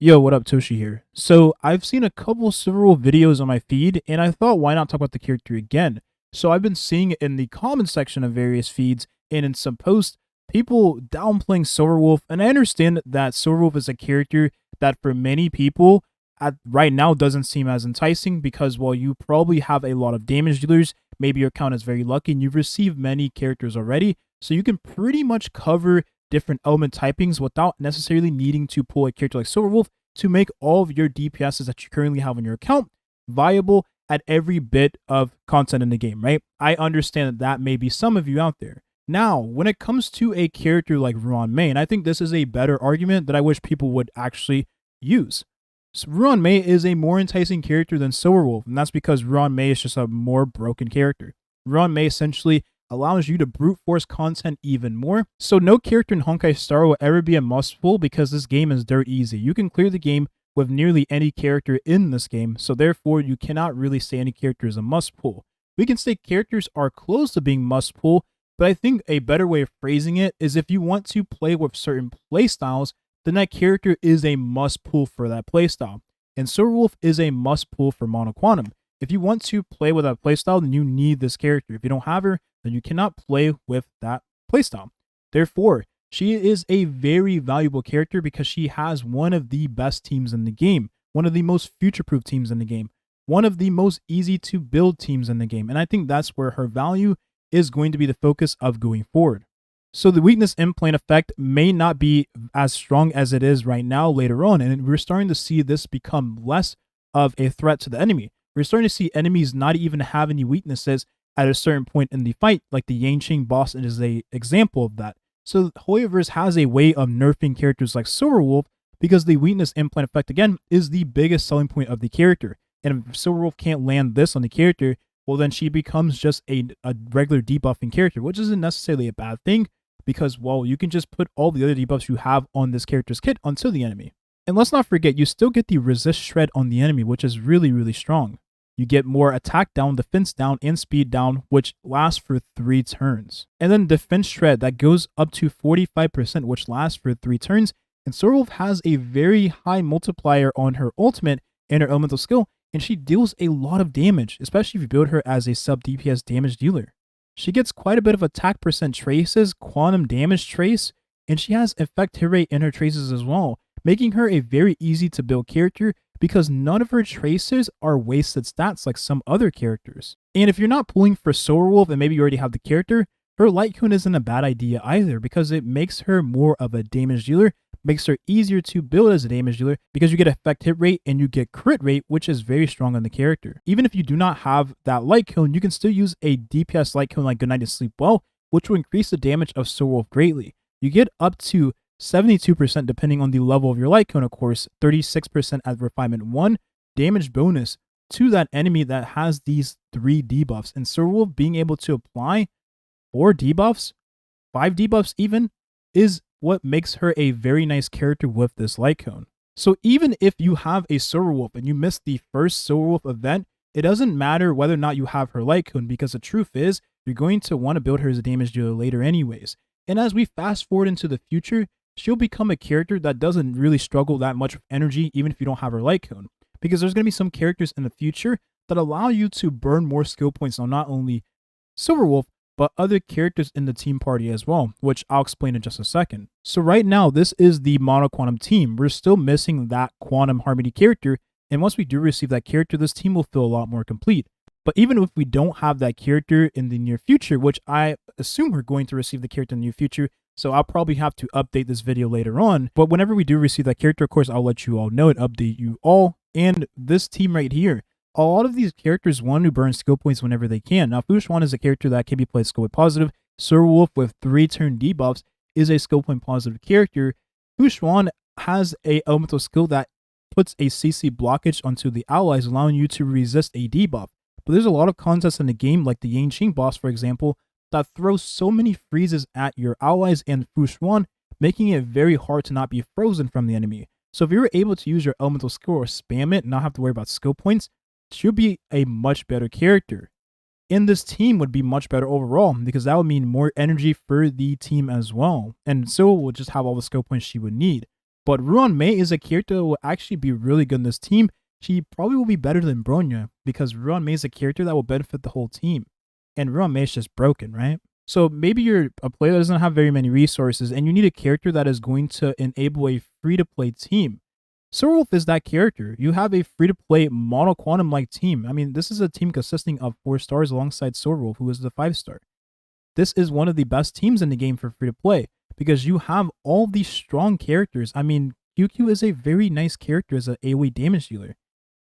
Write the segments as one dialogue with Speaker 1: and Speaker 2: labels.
Speaker 1: Yo, what up, Toshi here. So, I've seen a couple several videos on my feed, and I thought, why not talk about the character again? So, I've been seeing it in the comment section of various feeds and in some posts, people downplaying Silverwolf, and I understand that Silverwolf is a character that for many people right now doesn't seem as enticing because while you probably have a lot of damage dealers, maybe your account is very lucky and you've received many characters already, so you can pretty much cover different element typings without necessarily needing to pull a character like Silverwolf to make all of your DPSs that you currently have on your account viable at every bit of content in the game, right? I understand that that may be some of you out there. Now, when it comes to a character like Ruan Mei, and I think this is a better argument that I wish people would actually use. So Ruan Mei is a more enticing character than Silverwolf, and that's because Ruan Mei is just a more broken character. Ruan Mei essentially allows you to brute force content even more. So no character in Honkai Star will ever be a must pull because this game is dirt easy. You can clear the game with nearly any character in this game, so therefore you cannot really say any character is a must pull. We can say characters are close to being must pull, but I think a better way of phrasing it is if you want to play with certain playstyles, then that character is a must pull for that playstyle. And Silverwolf is a must pull for Mono Quantum. If you want to play with that playstyle, then you need this character. If you don't have her, then you cannot play with that playstyle. Therefore, she is a very valuable character because she has one of the best teams in the game, one of the most future-proof teams in the game, one of the most easy to build teams in the game. And I think that's where her value is going to be the focus of going forward. So the weakness implant effect may not be as strong as it is right now later on, and we're starting to see this become less of a threat to the enemy. We're starting to see enemies not even have any weaknesses at a certain point in the fight, like the Yanqing boss is an example of that. So Hoyoverse has a way of nerfing characters like Silverwolf because the weakness implant effect, again, is the biggest selling point of the character. And if Silverwolf can't land this on the character, well, then she becomes just a regular debuffing character, which isn't necessarily a bad thing because, well, you can just put all the other debuffs you have on this character's kit onto the enemy. And let's not forget, you still get the resist shred on the enemy, which is really, really strong. You get more attack down, defense down, and speed down, which lasts for 3 turns. And then defense shred that goes up to 45%, which lasts for 3 turns. And Silverwolf has a very high multiplier on her ultimate and her elemental skill, and she deals a lot of damage, especially if you build her as a sub DPS damage dealer. She gets quite a bit of attack percent traces, quantum damage trace, and she has effect hit rate in her traces as well, making her a very easy to build character because none of her traces are wasted stats like some other characters. And if you're not pulling for Silverwolf and maybe you already have the character, her light cone isn't a bad idea either because it makes her more of a damage dealer, makes her easier to build as a damage dealer because you get effect hit rate and you get crit rate, which is very strong on the character. Even if you do not have that light cone, you can still use a DPS light cone like Good Night and Sleep Well, which will increase the damage of Silverwolf greatly. You get up to 72% depending on the level of your light cone, of course, 36% at refinement 1 damage bonus to that enemy that has these 3 debuffs. And Silverwolf being able to apply 4 debuffs, 5 debuffs even, is what makes her a very nice character with this light cone. So even if you have a Silverwolf and you miss the first Silverwolf event, it doesn't matter whether or not you have her light cone because the truth is you're going to want to build her as a damage dealer later anyways. And as we fast forward into the future, she'll become a character that doesn't really struggle that much with energy even if you don't have her light cone. Because there's going to be some characters in the future that allow you to burn more skill points on not only Silverwolf, but other characters in the team party as well, which I'll explain in just a second. So right now, this is the Mono Quantum team. We're still missing that Quantum Harmony character, and once we do receive that character, this team will feel a lot more complete. But even if we don't have that character in the near future, which I assume we're going to receive the character in the near future, so I'll probably have to update this video later on. But whenever we do receive that character, of course, I'll let you all know and update you all. And this team right here, a lot of these characters want to burn skill points whenever they can. Now, Fushwan is a character that can be played skill point positive. Silverwolf with 3 turn debuffs is a skill point positive character. Fushwan has a elemental skill that puts a CC blockage onto the allies, allowing you to resist a debuff. But there's a lot of contests in the game, like the Yanqing boss, for example, that throws so many freezes at your allies and Fushwan, making it very hard to not be frozen from the enemy. So if you're able to use your elemental skill or spam it and not have to worry about skill points, she'll be a much better character. And this team would be much better overall because that would mean more energy for the team as well. And so will just have all the skill points she would need. But Ruan Mei is a character that will actually be really good in this team. She probably will be better than bronya because Ruan Mei is a character that will benefit the whole team. And Ruan Mei is just broken, right? So maybe you're a player that doesn't have very many resources and you need a character that is going to enable a free-to-play team. Silverwolf is that character. You have a free-to-play mono quantum-like team. I mean, this is a team consisting of 4 stars alongside Silverwolf, who is the 5-star. This is one of the best teams in the game for free-to-play because you have all these strong characters. I mean, QQ is a very nice character as an AoE damage dealer.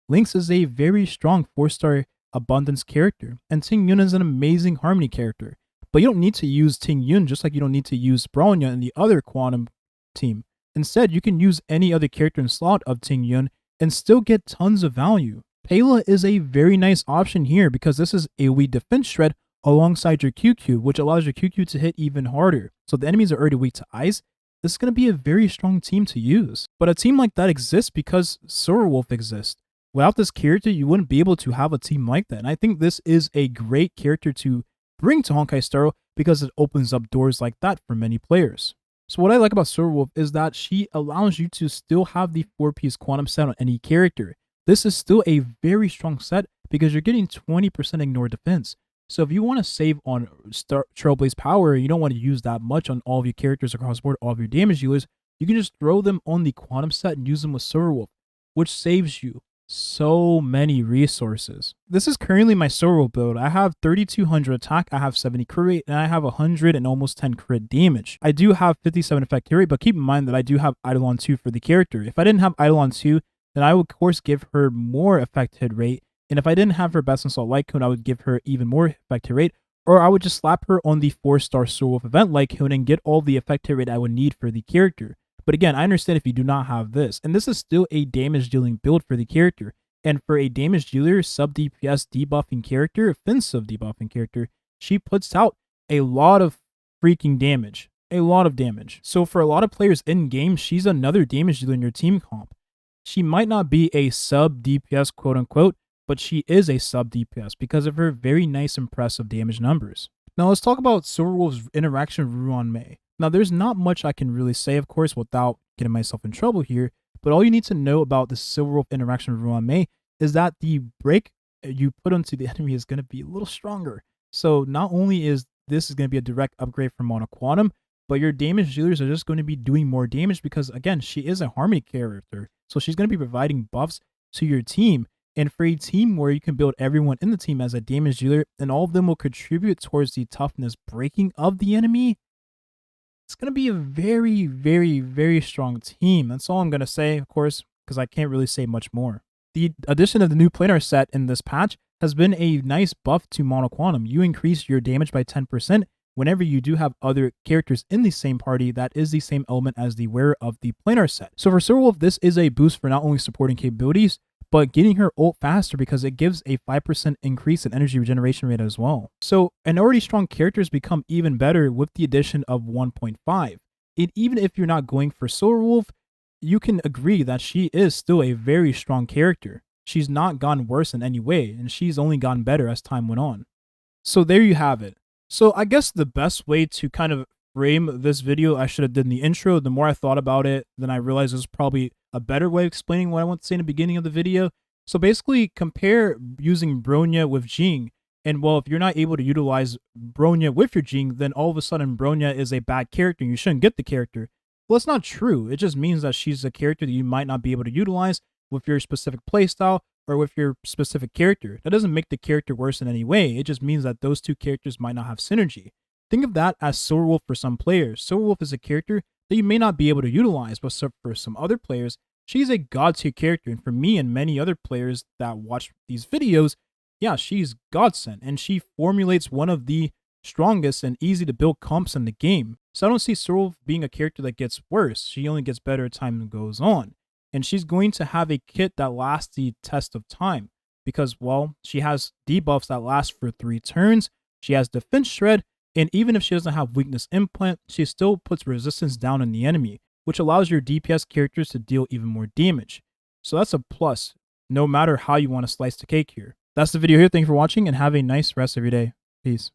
Speaker 1: Lynx is a very strong 4-star abundance character, and Ting Yun is an amazing harmony character. But you don't need to use Ting Yun just like you don't need to use bronya in the other quantum team. Instead, you can use any other character in slot of Ting Yun and still get tons of value. Pela is a very nice option here because this is AoE defense shred alongside your QQ, which allows your QQ to hit even harder. So the enemies are already weak to ice. This is going to be a very strong team to use. But a team like that exists because Silverwolf exists. Without this character, you wouldn't be able to have a team like that. And I think this is a great character to bring to Honkai Star Rail because it opens up doors like that for many players. So what I like about Silverwolf is that she allows you to still have the 4-piece quantum set on any character. This is still a very strong set because you're getting 20% ignore defense. So if you want to save on Trailblaze power, you don't want to use that much on all of your characters across the board, all of your damage dealers, you can just throw them on the quantum set and use them with Silverwolf, which saves you so many resources. This is currently my Silverwolf build. I have 3200 attack, I have 70 crit rate, and I have 100 and almost 10 crit damage. I do have 57 effect hit rate, but keep in mind that I do have Eidolon 2 for the character. If I didn't have Eidolon 2, then I would of course give her more effect hit rate. And if I didn't have her Best in Slot Light Cone, I would give her even more effect hit rate. Or I would just slap her on the 4-star Silverwolf event Light Cone and get all the effect hit rate I would need for the character. But again, I understand if you do not have this. And this is still a damage dealing build for the character. And for a damage dealer, sub DPS debuffing character, offensive debuffing character, she puts out a lot of freaking damage. A lot of damage. So for a lot of players in game, she's another damage dealer in your team comp. She might not be a sub DPS quote unquote, but she is a sub DPS because of her very nice impressive damage numbers. Now let's talk about Silverwolf's interaction with Ruan Mei. Now there's not much I can really say, of course, without getting myself in trouble here, but all you need to know about the Silverwolf interaction with Ruan Mei is that the break you put onto the enemy is going to be a little stronger. So not only is this going to be a direct upgrade from Mono Quantum, but your damage dealers are just going to be doing more damage because, again, she is a harmony character. So she's going to be providing buffs to your team. And for a team where you can build everyone in the team as a damage dealer and all of them will contribute towards the toughness breaking of the enemy, it's going to be a very, very, very strong team. That's all I'm going to say, of course, because I can't really say much more. The addition of the new planar set in this patch has been a nice buff to Mono Quantum. You increase your damage by 10% whenever you do have other characters in the same party that is the same element as the wearer of the planar set. So for Silverwolf, this is a boost for not only supporting capabilities, but getting her ult faster because it gives a 5% increase in energy regeneration rate as well. So an already strong character has become even better with the addition of 1.5. And even if you're not going for Silverwolf, you can agree that she is still a very strong character. She's not gotten worse in any way, and she's only gotten better as time went on. So there you have it. So I guess the best way to kind of frame this video, I should have done the intro. The more I thought about it, then I realized it was probably a better way of explaining what I want to say in the beginning of the video. So basically, compare using Bronya with Jing. And well, if you're not able to utilize Bronya with your Jing, then all of a sudden Bronya is a bad character and you shouldn't get the character. Well, it's not true. It just means that she's a character that you might not be able to utilize with your specific playstyle or with your specific character. That doesn't make the character worse in any way. It just means that those two characters might not have synergy. Think of that as Silverwolf for some players. Silverwolf is a character that you may not be able to utilize, but for some other players, she's a god tier character. And for me and many other players that watch these videos, yeah, she's godsend. And she formulates one of the strongest and easy to build comps in the game. So I don't see Silverwolf being a character that gets worse. She only gets better as time goes on. And she's going to have a kit that lasts the test of time. Because, well, she has debuffs that last for 3 turns. She has defense shred. And even if she doesn't have weakness implant, she still puts resistance down on the enemy, which allows your DPS characters to deal even more damage. So that's a plus, no matter how you want to slice the cake here. That's the video here. Thank you for watching and have a nice rest of your day. Peace.